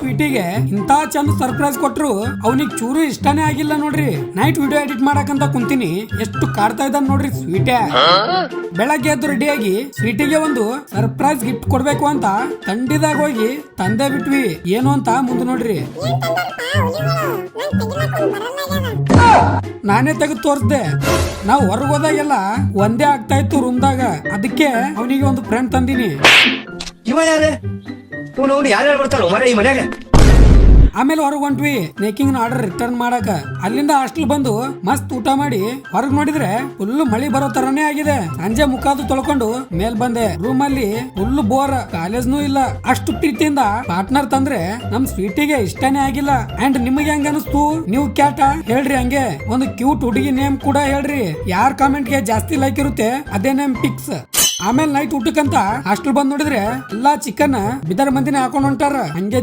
ಸ್ವೀಟಿಗೆ ಇಂತ ಚಂದ ಸರ್ಪ್ರೈಸ್ ಕೊಟ್ರು ಅವನಿಗೆ ಚೂರು ಇಷ್ಟನೇ ಆಗಿಲ್ಲ ನೋಡ್ರಿ. ನೈಟ್ ವಿಡಿಯೋ ಎಡಿಟ್ ಮಾಡಕಂತ ಕುಂತೀನಿ, ಎಷ್ಟು ಕಾಡ್ತಾ ಇದ್ದಾನ ನೋಡ್ರಿ ಸ್ವೀಟೇ. ಬೆಳಗ್ಗೆ ಎದ್ದು ರೆಡಿಯಾಗಿ ಸ್ವೀಟಿಗೆ ಒಂದು ಸರ್ಪ್ರೈಸ್ ಗಿಫ್ಟ್ ಕೊಡ್ಬೇಕು ಅಂತ ತಂಡಿದಾಗ ಹೋಗಿ ತಂದೆ ಬಿಟ್ವಿ. ಏನು ಅಂತ ಮುಂದೆ ನೋಡ್ರಿ. ನಾನೇ ತೆಗೆದು ತೋರಿಸ್ದೆ. ನಾವು ಹೊರಗೆ ಹೋದಾಗೆಲ್ಲ ಒಂದೇ ಆಗ್ತಾ ಇತ್ತು ರೂಮ್ದಾಗ, ಅದಕ್ಕೆ ಅವನಿಗೆ ಒಂದು ಫ್ರೆಂಡ್ ತಂದಿನಿ. ಆಮೇಲೆ ಹೊರಗೆ ಹೊಂಟ್ವಿ ಮೇಕಿಂಗ್ ಆರ್ಡರ್ ರಿಟರ್ನ್ ಮಾಡಕ. ಅಲ್ಲಿಂದ ಹಾಸ್ಟೆಲ್ ಬಂದು ಮಸ್ತ್ ಊಟ ಮಾಡಿ ಹೊರಗ್ ನೋಡಿದ್ರೆ ಫುಲ್ ಮಳಿ ಬರೋ ತರನೇ ಆಗಿದೆ. ಸಂಜೆ ಮುಖಾದು ತೊಳ್ಕೊಂಡು ಮೇಲ್ ಬಂದೆ. ರೂಮ್ ಅಲ್ಲಿ ಫುಲ್ ಬೋರ್, ಕಾಲೇಜ್ನೂ ಇಲ್ಲ. ಅಷ್ಟು ಪ್ರೀತಿಯಿಂದ ಪಾರ್ಟ್ನರ್ ತಂದ್ರೆ ನಮ್ ಸ್ವೀಟಿಗೆ ಇಷ್ಟನೇ ಆಗಿಲ್ಲ. ಅಂಡ್ ನಿಮಗೆ ಹೆಂಗ ಅನಿಸ್ತು? ನೀವು ಕ್ಯಾಟ ಹೇಳ್ರಿ. ಹಂಗೆ ಒಂದು ಕ್ಯೂಟ್ ಹುಡುಗಿ ನೇಮ್ ಕೂಡ ಹೇಳ್ರಿ. ಯಾರ್ ಕಾಮೆಂಟ್ ಗೆ ಜಾಸ್ತಿ ಲೈಕ್ ಇರುತ್ತೆ ಅದೇ ನೇಮ್ ಪಿಕ್ಸ್. ಆಮೇಲೆ ನೈಟ್ ಊಟಕ್ಕಂತ ಹಾಸ್ಟೆಲ್ ಬಂದ್ ನೋಡಿದ್ರೆ ಎಲ್ಲಾ ಚಿಕನ್ ಬಿದರ್ ಮಂದಿನ ಹಾಕೊಂಡ್ ಹೊಂಟಾರ. ಹಂಗೆ